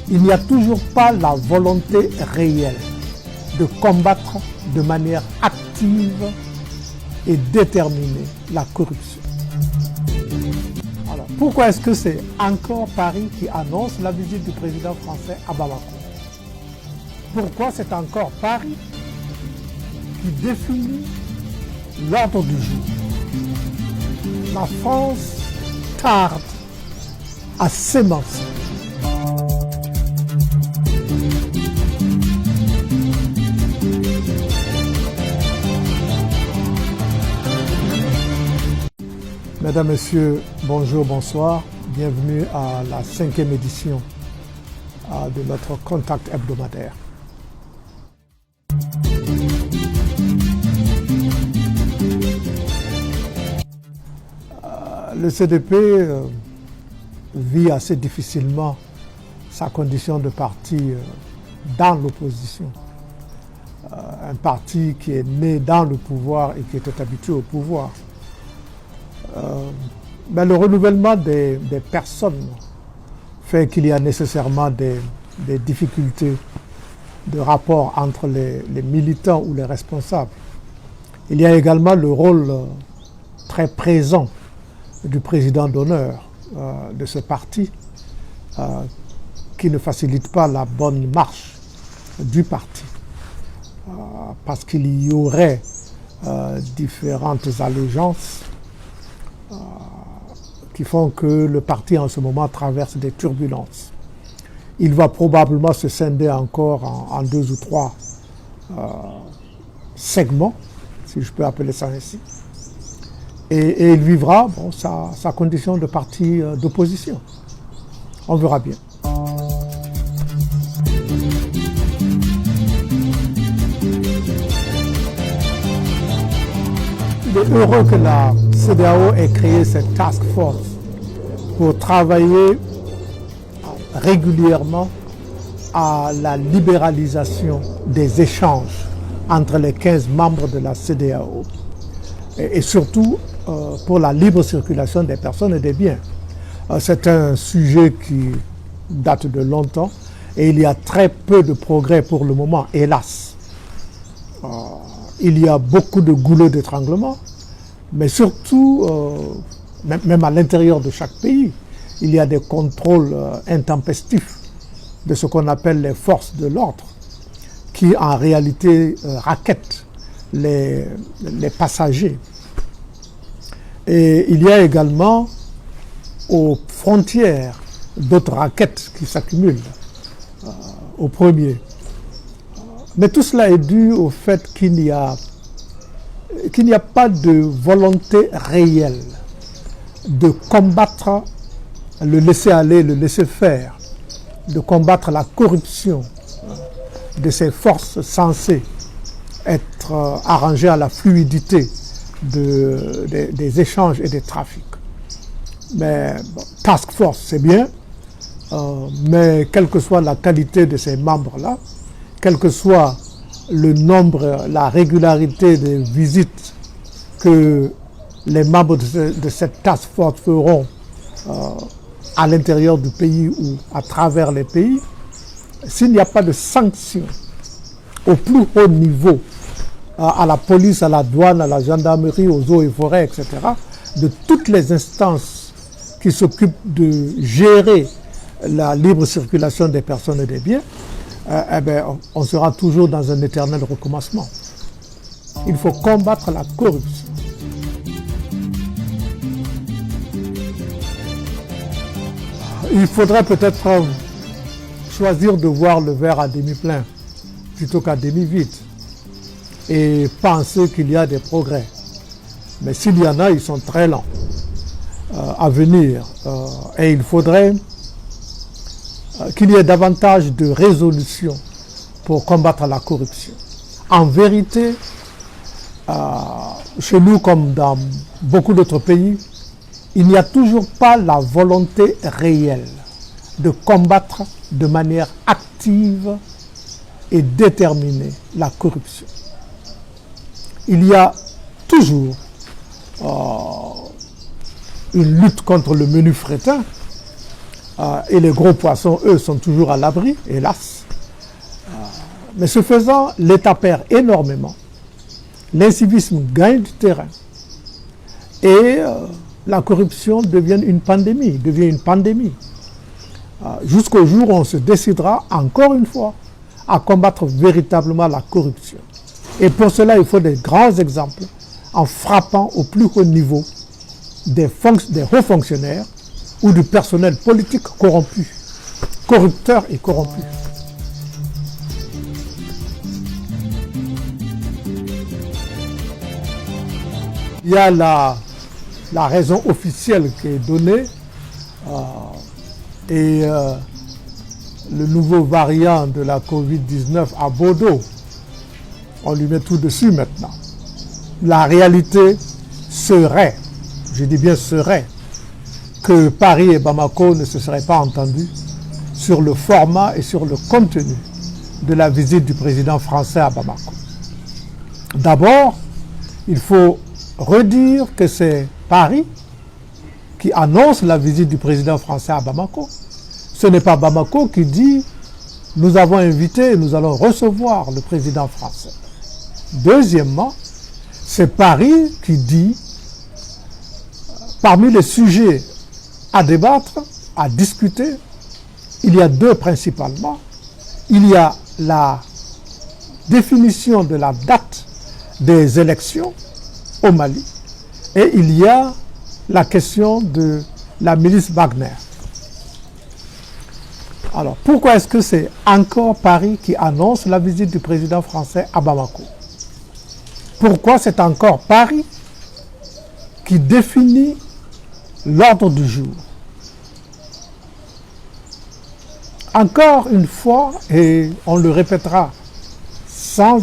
Il n'y a toujours pas la volonté réelle de combattre de manière active et déterminée la corruption. Alors, pourquoi est-ce que c'est encore Paris qui annonce la visite du président français à Bamako? Pourquoi c'est encore Paris qui définit l'ordre du jour? La France tarde à s'émancer. Mesdames, Messieurs, bonjour, bonsoir. Bienvenue à la 5e édition de notre contact hebdomadaire. Le CDP vit assez difficilement sa condition de parti dans l'opposition. Un parti qui est né dans le pouvoir et qui était habitué au pouvoir. Mais le renouvellement des personnes fait qu'il y a nécessairement des difficultés de rapport entre les militants ou les responsables. Il y a également le rôle très présent du président d'honneur de ce parti qui ne facilite pas la bonne marche du parti parce qu'il y aurait différentes allégeances qui font que le parti en ce moment traverse des turbulences. Il va probablement se scinder encore en 2 ou 3 segments, si je peux appeler ça ainsi. Et il vivra sa condition de parti d'opposition. On verra bien. Il est heureux que la CEDEAO ait créé cette task force pour travailler régulièrement à la libéralisation des échanges entre les 15 membres de la CEDEAO et surtout pour la libre circulation des personnes et des biens. C'est un sujet qui date de longtemps et il y a très peu de progrès pour le moment, hélas. Il y a beaucoup de goulots d'étranglement, mais surtout, même à l'intérieur de chaque pays, il y a des contrôles intempestifs de ce qu'on appelle les forces de l'ordre, qui en réalité rackettent les passagers. Et il y a également aux frontières d'autres rackets qui s'accumulent au premier. Mais tout cela est dû au fait qu'il n'y a pas de volonté réelle de combattre le laisser-aller, le laisser-faire, de combattre la corruption de ces forces censées être arrangées à la fluidité des échanges et des trafics. Mais task force, c'est bien, mais quelle que soit la qualité de ces membres-là, quel que soit le nombre, la régularité des visites que les membres de cette task force feront à l'intérieur du pays ou à travers les pays, s'il n'y a pas de sanctions au plus haut niveau, à la police, à la douane, à la gendarmerie, aux eaux et forêts, etc., de toutes les instances qui s'occupent de gérer la libre circulation des personnes et des biens, on sera toujours dans un éternel recommencement. Il faut combattre la corruption. Il faudrait peut-être choisir de voir le verre à demi plein plutôt qu'à demi vide et penser qu'il y a des progrès. Mais s'il y en a, ils sont très lents à venir. Et il faudrait qu'il y ait davantage de résolutions pour combattre la corruption. En vérité, chez nous comme dans beaucoup d'autres pays, il n'y a toujours pas la volonté réelle de combattre de manière active et déterminée la corruption. Il y a toujours une lutte contre le menu fretin. Et les gros poissons, eux, sont toujours à l'abri, hélas. Mais ce faisant, l'État perd énormément. L'incivisme gagne du terrain. Et la corruption devient une pandémie, jusqu'au jour où on se décidera, encore une fois, à combattre véritablement la corruption. Et pour cela, il faut des grands exemples, en frappant au plus haut niveau des hauts fonctionnaires ou du personnel politique corrompu, corrupteur et corrompu. Il y a la raison officielle qui est donnée le nouveau variant de la Covid-19 à Bordeaux, on lui met tout dessus maintenant. La réalité serait, je dis bien serait, que Paris et Bamako ne se seraient pas entendus sur le format et sur le contenu de la visite du président français à Bamako. D'abord, il faut redire que c'est Paris qui annonce la visite du président français à Bamako. Ce n'est pas Bamako qui dit « nous avons invité et nous allons recevoir le président français ». Deuxièmement, c'est Paris qui dit, parmi les sujets à débattre, à discuter, il y a deux principalement. Il y a la définition de la date des élections au Mali et il y a la question de la milice Wagner. Alors, pourquoi est-ce que c'est encore Paris qui annonce la visite du président français à Bamako? Pourquoi c'est encore Paris qui définit l'ordre du jour? Encore une fois, et on le répétera sans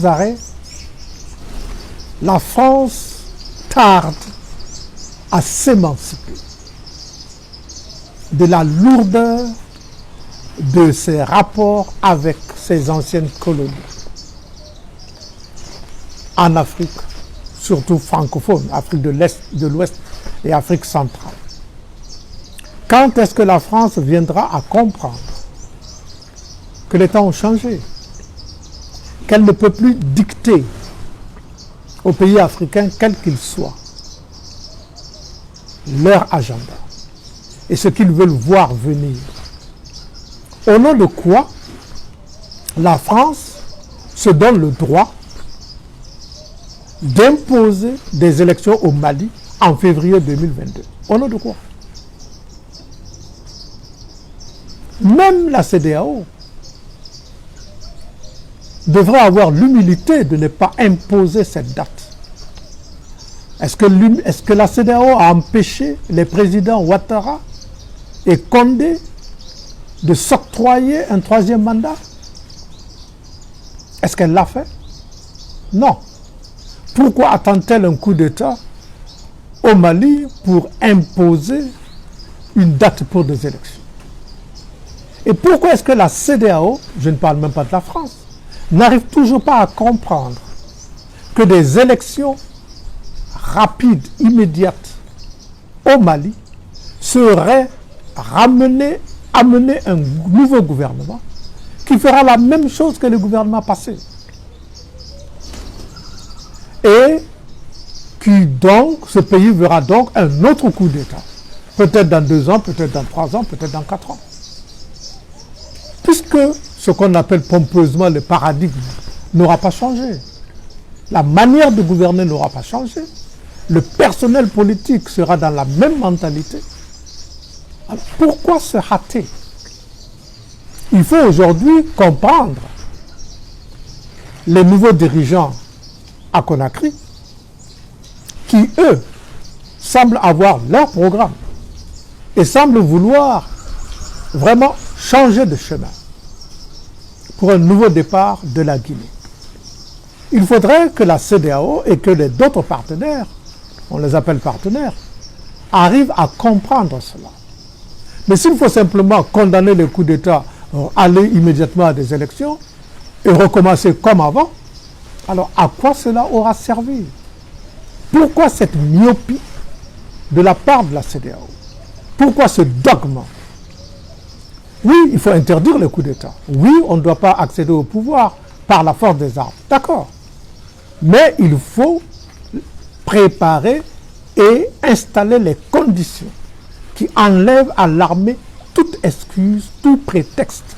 arrêt, la France tarde à s'émanciper de la lourdeur de ses rapports avec ses anciennes colonies. En Afrique, surtout francophone, Afrique de l'Est, de l'Ouest et Afrique centrale. Quand est-ce que la France viendra à comprendre que les temps ont changé, qu'elle ne peut plus dicter aux pays africains, quels qu'ils soient, leur agenda et ce qu'ils veulent voir venir? Au nom de quoi la France se donne le droit d'imposer des élections au Mali en février 2022. Au nom de quoi? Même la CEDEAO devrait avoir l'humilité de ne pas imposer cette date. Est-ce que la CEDEAO a empêché les présidents Ouattara et Condé de s'octroyer un troisième mandat? Est-ce qu'elle l'a fait? Non. Pourquoi attend-elle un coup d'État au Mali pour imposer une date pour des élections? Et pourquoi est-ce que la CEDEAO, je ne parle même pas de la France, n'arrive toujours pas à comprendre que des élections rapides, immédiates au Mali seraient amener un nouveau gouvernement qui fera la même chose que le gouvernement passé. Et qui donc, ce pays verra donc un autre coup d'État. Peut-être dans 2 ans, peut-être dans 3 ans, peut-être dans 4 ans. Puisque ce qu'on appelle pompeusement le paradigme n'aura pas changé. La manière de gouverner n'aura pas changé. Le personnel politique sera dans la même mentalité. Alors, pourquoi se hâter? Il faut aujourd'hui comprendre les nouveaux dirigeants à Conakry qui, eux, semblent avoir leur programme et semblent vouloir vraiment changer de chemin pour un nouveau départ de la Guinée. Il faudrait que la CEDEAO et que d'autres partenaires, on les appelle partenaires, arrivent à comprendre cela. Mais s'il faut simplement condamner les coups d'État, aller immédiatement à des élections et recommencer comme avant, alors à quoi cela aura servi? Pourquoi cette myopie de la part de la CEDEAO. Pourquoi ce dogme? Oui, il faut interdire les coups d'État. Oui, on ne doit pas accéder au pouvoir par la force des armes. D'accord. Mais il faut préparer et installer les conditions qui enlèvent à l'armée toute excuse, tout prétexte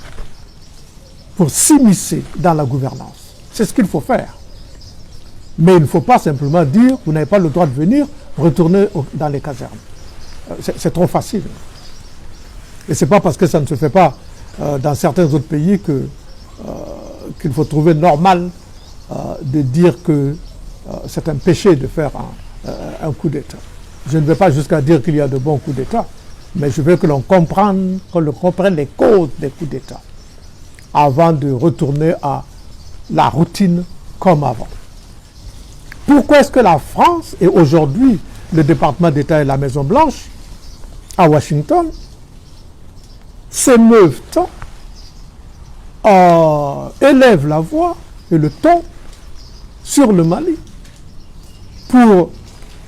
pour s'immiscer dans la gouvernance. C'est ce qu'il faut faire. Mais il ne faut pas simplement dire vous n'avez pas le droit de venir, retourner dans les casernes. C'est trop facile. Et ce n'est pas parce que ça ne se fait pas dans certains autres pays qu'il faut trouver normal de dire que c'est un péché de faire un coup d'État. Je ne vais pas jusqu'à dire qu'il y a de bons coups d'État, mais je veux que l'on comprenne les causes des coups d'État avant de retourner à la routine comme avant. Pourquoi est-ce que la France et aujourd'hui le département d'État et la Maison-Blanche à Washington s'émeuvent tant, élèvent la voix et le ton sur le Mali pour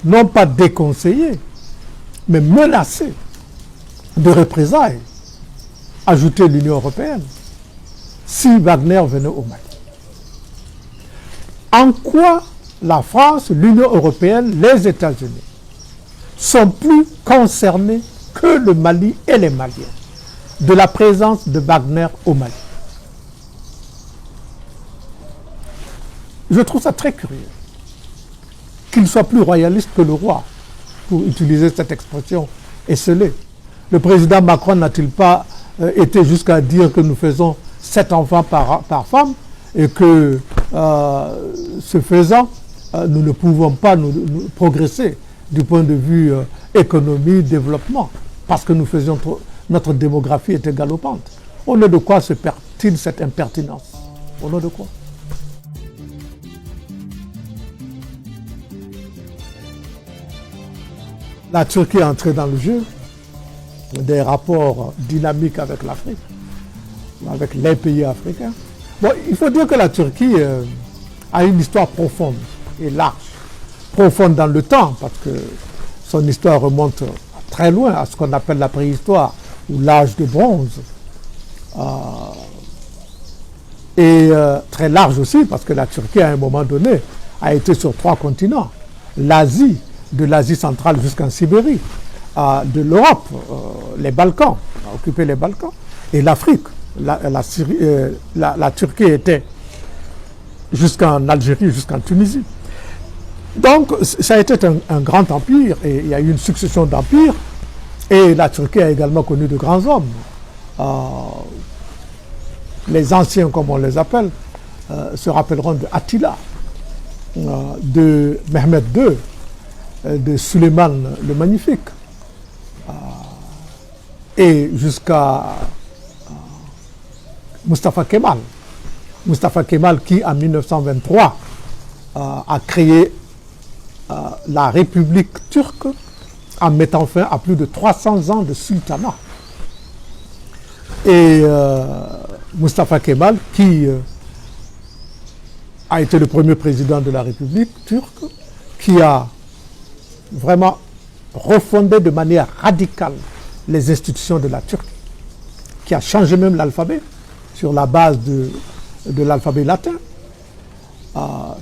non pas déconseiller, mais menacer de représailles, ajouter l'Union européenne, si Wagner venait au Mali. En quoi la France, l'Union européenne, les États-Unis sont plus concernés que le Mali et les Maliens de la présence de Wagner au Mali? Je trouve ça très curieux qu'il soit plus royaliste que le roi, pour utiliser cette expression esselée. Le président Macron n'a-t-il pas été jusqu'à dire que nous faisons 7 enfants par femme et que, ce faisant, nous ne pouvons pas nous progresser du point de vue économie, développement, parce que notre démographie était galopante. Au nom de quoi se perd-il cette impertinence? Au nom de quoi? La Turquie est entrée dans le jeu des rapports dynamiques avec l'Afrique, avec les pays africains. Bon, il faut dire que la Turquie a une histoire profonde et large. Profonde dans le temps, parce que son histoire remonte très loin, à ce qu'on appelle la préhistoire, ou l'âge de bronze. Très large aussi, parce que la Turquie, à un moment donné, a été sur 3 continents. L'Asie, de l'Asie centrale jusqu'en Sibérie, de l'Europe, les Balkans, a occupé les Balkans, et l'Afrique. La Turquie était jusqu'en Algérie, jusqu'en Tunisie. Donc, ça a été un grand empire, et il y a eu une succession d'empires, et la Turquie a également connu de grands hommes. Les anciens, comme on les appelle, se rappelleront de Attila, de Mehmed II, de Suleiman le Magnifique, et jusqu'à Mustafa Kemal. Mustafa Kemal qui, en 1923, a créé la République turque en mettant fin à plus de 300 ans de sultanat. Et Mustafa Kemal, qui a été le premier président de la République turque, qui a vraiment refondé de manière radicale les institutions de la Turquie, qui a changé même l'alphabet sur la base de l'alphabet latin,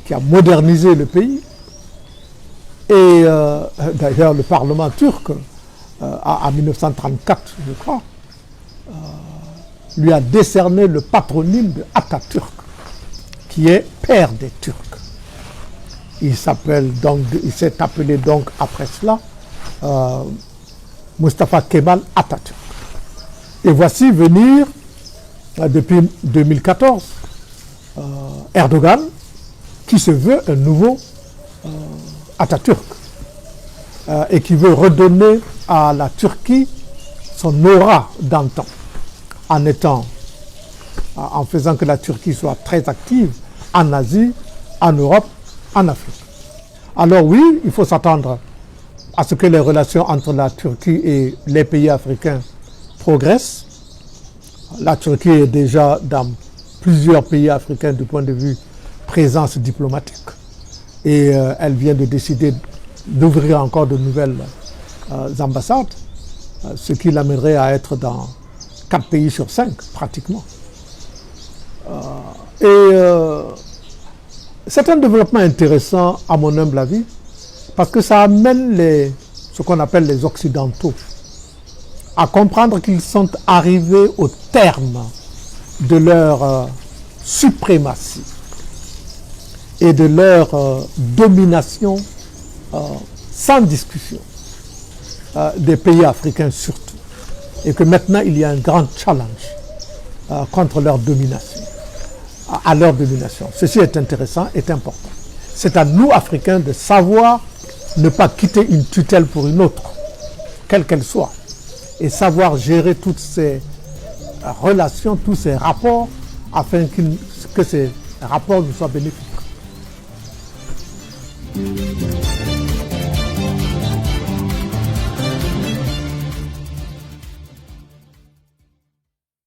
qui a modernisé le pays. Et d'ailleurs, le Parlement turc, en 1934, je crois, lui a décerné le patronyme de Atatürk, qui est père des Turcs. Il s'est appelé donc après cela Mustafa Kemal Atatürk. Et voici venir, depuis 2014, Erdogan, qui se veut un nouveau Atatürk, et qui veut redonner à la Turquie son aura d'antan, en faisant que la Turquie soit très active en Asie, en Europe, en Afrique. Alors oui, il faut s'attendre à ce que les relations entre la Turquie et les pays africains progressent. La Turquie est déjà dans plusieurs pays africains du point de vue présence diplomatique. Et elle vient de décider d'ouvrir encore de nouvelles ambassades, ce qui l'amènerait à être dans 4 pays sur 5, pratiquement. C'est un développement intéressant, à mon humble avis, parce que ça amène ce qu'on appelle les Occidentaux à comprendre qu'ils sont arrivés au terme de leur suprématie et de leur domination sans discussion des pays africains surtout. Et que maintenant, il y a un grand challenge contre leur domination, à leur domination. Ceci est intéressant, est important. C'est à nous, Africains, de savoir ne pas quitter une tutelle pour une autre, quelle qu'elle soit, et savoir gérer toutes ces relations, tous ces rapports, afin que ces rapports nous soient bénéfiques.